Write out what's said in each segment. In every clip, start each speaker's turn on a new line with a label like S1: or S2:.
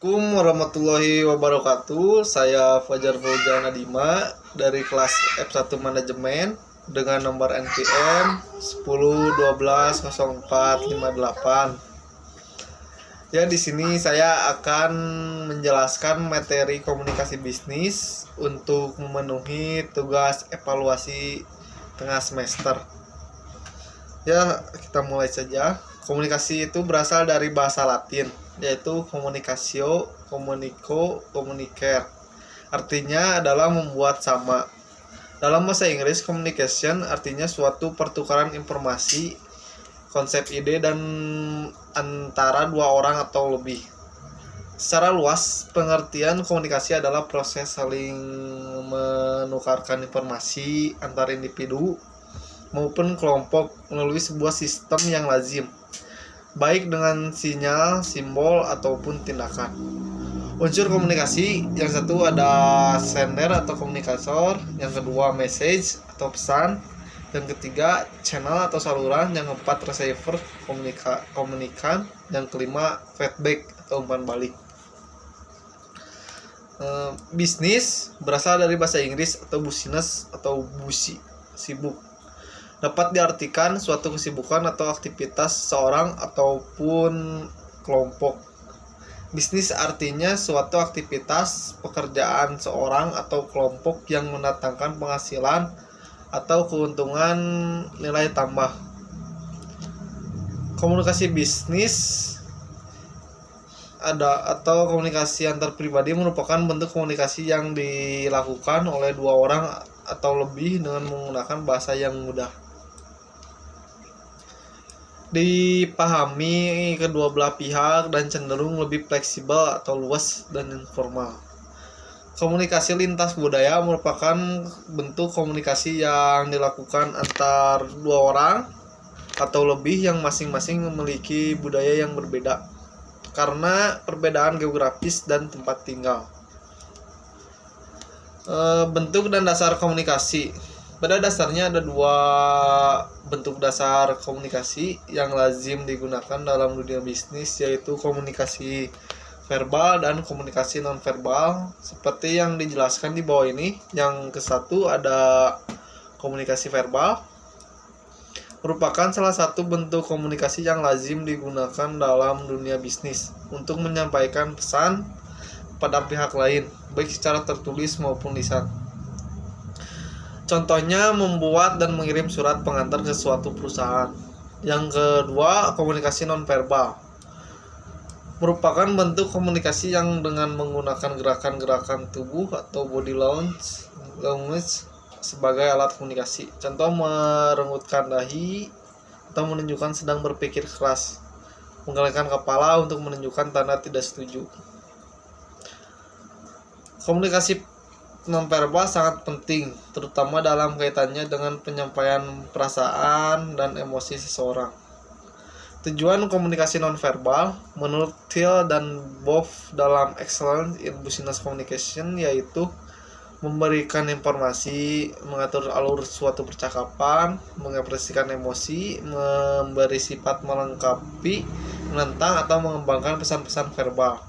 S1: Assalamualaikum warahmatullahi wabarakatuh. Saya Fajar Fauzan Adima dari kelas F1 Manajemen dengan nomor NPM 10120458. Ya, di sini saya akan menjelaskan materi komunikasi bisnis untuk memenuhi tugas evaluasi tengah semester. Ya, kita mulai saja. Komunikasi itu berasal dari bahasa Latin, yaitu communicatio, communico, communicare. Artinya adalah membuat sama. Dalam bahasa Inggris, communication artinya suatu pertukaran informasi, konsep ide dan antara dua orang atau lebih. Secara luas, pengertian komunikasi adalah proses saling menukarkan informasi antar individu maupun kelompok melalui sebuah sistem yang lazim, baik dengan sinyal, simbol, ataupun tindakan. Unsur komunikasi, yang satu ada sender atau komunikator, yang kedua message atau pesan, yang ketiga channel atau saluran, yang keempat receiver komunikan, yang kelima feedback atau umpan balik. Bisnis berasal dari bahasa Inggris atau business atau busi, sibuk. Dapat diartikan suatu kesibukan atau aktivitas seorang ataupun kelompok. Bisnis artinya suatu aktivitas pekerjaan seorang atau kelompok yang mendatangkan penghasilan atau keuntungan nilai tambah. Komunikasi bisnis atau komunikasi antar pribadi merupakan bentuk komunikasi yang dilakukan oleh dua orang atau lebih dengan menggunakan bahasa yang mudah dipahami kedua belah pihak dan cenderung lebih fleksibel atau luas dan informal. Komunikasi lintas budaya merupakan bentuk komunikasi yang dilakukan antar dua orang atau lebih yang masing-masing memiliki budaya yang berbeda karena perbedaan geografis dan tempat tinggal. Bentuk dan dasar komunikasi. Pada dasarnya ada dua bentuk dasar komunikasi yang lazim digunakan dalam dunia bisnis, yaitu komunikasi verbal dan komunikasi nonverbal. Seperti yang dijelaskan di bawah ini, yang ke satu ada komunikasi verbal, merupakan salah satu bentuk komunikasi yang lazim digunakan dalam dunia bisnis untuk menyampaikan pesan pada pihak lain, baik secara tertulis maupun lisan. Contohnya membuat dan mengirim surat pengantar ke suatu perusahaan. Yang kedua, komunikasi nonverbal merupakan bentuk komunikasi yang dengan menggunakan gerakan-gerakan tubuh atau body language sebagai alat komunikasi. Contoh merenggutkan dahi atau menunjukkan sedang berpikir keras, menggelengkan kepala untuk menunjukkan tanda tidak setuju. Komunikasi nonverbal sangat penting, terutama dalam kaitannya dengan penyampaian perasaan dan emosi seseorang. Tujuan komunikasi nonverbal menurut Thiel dan Boff dalam Excellence in Business Communication yaitu memberikan informasi, mengatur alur suatu percakapan, mengekspresikan emosi, memberi sifat melengkapi, menentang atau mengembangkan pesan-pesan verbal,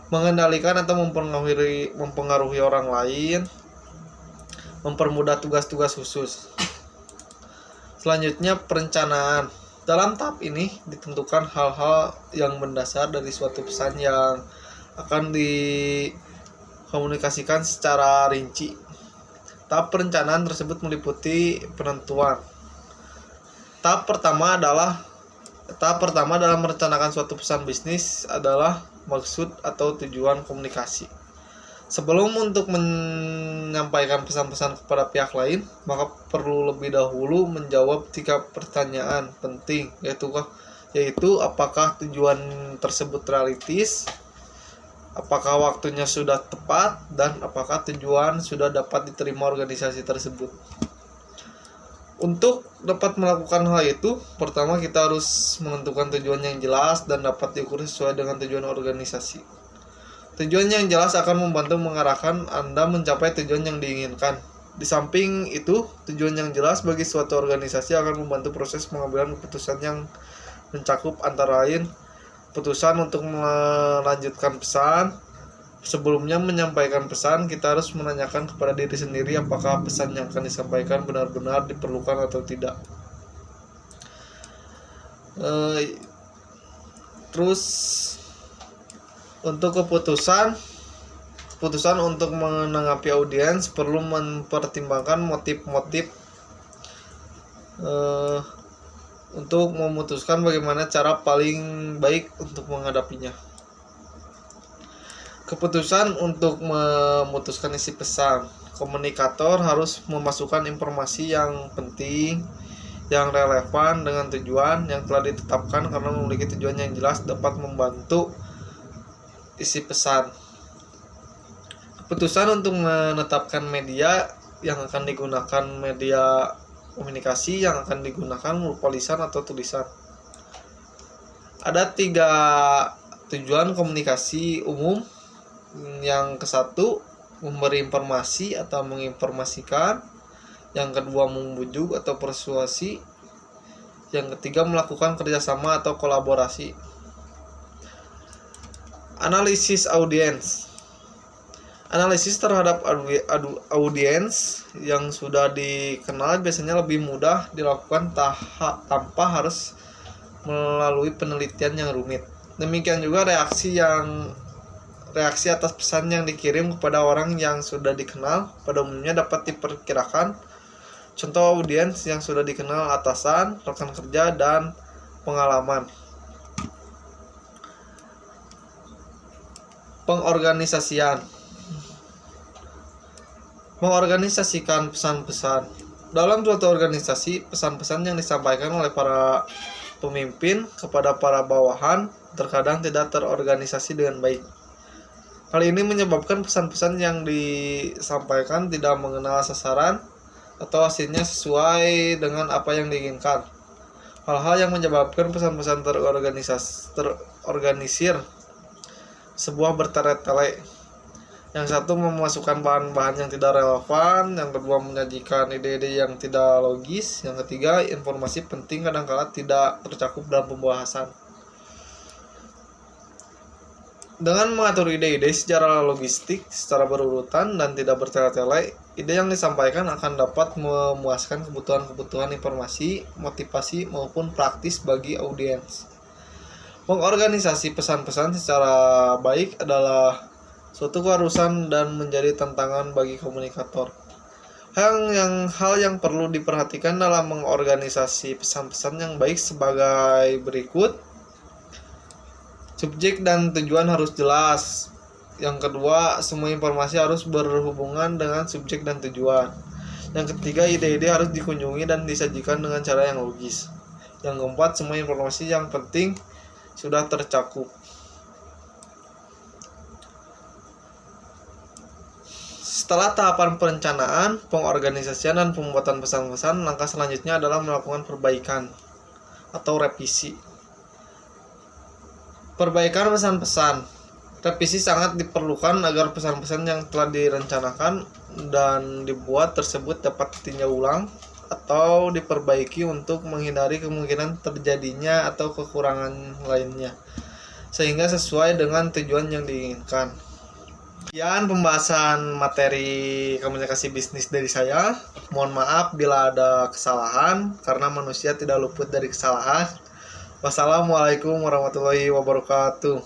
S1: mengendalikan atau mempengaruhi orang lain, mempermudah tugas-tugas khusus. Selanjutnya, perencanaan. Dalam tahap ini ditentukan hal-hal yang mendasar dari suatu pesan yang akan dikomunikasikan secara rinci. Tahap perencanaan tersebut meliputi penentuan. Tahap pertama dalam merencanakan suatu pesan bisnis adalah maksud atau tujuan komunikasi. Sebelum untuk menyampaikan pesan-pesan kepada pihak lain, maka perlu lebih dahulu menjawab 3 pertanyaan penting, yaitu apakah tujuan tersebut realistis, apakah waktunya sudah tepat, dan apakah tujuan sudah dapat diterima organisasi tersebut. Untuk dapat melakukan hal itu, pertama kita harus menentukan tujuan yang jelas dan dapat diukur sesuai dengan tujuan organisasi. Tujuan yang jelas akan membantu mengarahkan Anda mencapai tujuan yang diinginkan. Di samping itu, tujuan yang jelas bagi suatu organisasi akan membantu proses pengambilan keputusan yang mencakup antara lain keputusan untuk melanjutkan pesan. Sebelumnya menyampaikan pesan, kita harus menanyakan kepada diri sendiri apakah pesan yang akan disampaikan benar-benar diperlukan atau tidak. Terus untuk keputusan untuk menanggapi audiens perlu mempertimbangkan motif-motif untuk memutuskan bagaimana cara paling baik untuk menghadapinya. Keputusan untuk memutuskan isi pesan. Komunikator harus memasukkan informasi yang penting, yang relevan dengan tujuan yang telah ditetapkan karena memiliki tujuan yang jelas dapat membantu isi pesan. Keputusan untuk menetapkan media yang akan digunakan, media komunikasi yang akan digunakan berupa lisan atau tulisan. Ada 3 tujuan komunikasi umum. Yang ke-1 memberi informasi atau menginformasikan, yang kedua membujuk atau persuasi, yang ketiga melakukan kerjasama atau kolaborasi. Analisis audiens. Analisis terhadap audiens yang sudah dikenal biasanya lebih mudah dilakukan tanpa harus melalui penelitian yang rumit. Demikian juga reaksi atas pesan yang dikirim kepada orang yang sudah dikenal pada umumnya dapat diperkirakan. Contoh audiens yang sudah dikenal atasan, rekan kerja, dan pengalaman. Mengorganisasikan pesan-pesan. Dalam suatu organisasi, pesan-pesan yang disampaikan oleh para pemimpin kepada para bawahan terkadang tidak terorganisasi dengan baik. Hal ini menyebabkan pesan-pesan yang disampaikan tidak mengenal sasaran atau hasilnya sesuai dengan apa yang diinginkan. Hal-hal yang menyebabkan pesan-pesan terorganisir sebuah bertele-tele. Yang satu memasukkan bahan-bahan yang tidak relevan, yang kedua menyajikan ide-ide yang tidak logis, yang ketiga informasi penting kadang-kala tidak tercakup dalam pembahasan. Dengan mengatur ide-ide secara logistik, secara berurutan, dan tidak bertele-tele, ide yang disampaikan akan dapat memuaskan kebutuhan-kebutuhan informasi, motivasi, maupun praktis bagi audiens. Mengorganisasi pesan-pesan secara baik adalah suatu keharusan dan menjadi tantangan bagi komunikator. Hal yang perlu diperhatikan dalam mengorganisasi pesan-pesan yang baik sebagai berikut. Subjek dan tujuan harus jelas. Yang kedua, semua informasi harus berhubungan dengan subjek dan tujuan. Yang ketiga, ide-ide harus dikunjungi dan disajikan dengan cara yang logis. Yang keempat, semua informasi yang penting sudah tercakup. Setelah tahapan perencanaan, pengorganisasian, dan pembuatan pesan-pesan, langkah selanjutnya adalah melakukan perbaikan atau revisi. Perbaikan pesan-pesan. Revisi sangat diperlukan agar pesan-pesan yang telah direncanakan dan dibuat tersebut dapat ditinjau ulang atau diperbaiki untuk menghindari kemungkinan terjadinya atau kekurangan lainnya, sehingga sesuai dengan tujuan yang diinginkan. Sekian pembahasan materi komunikasi bisnis dari saya. Mohon maaf bila ada kesalahan, karena manusia tidak luput dari kesalahan. Wassalamualaikum warahmatullahi wabarakatuh.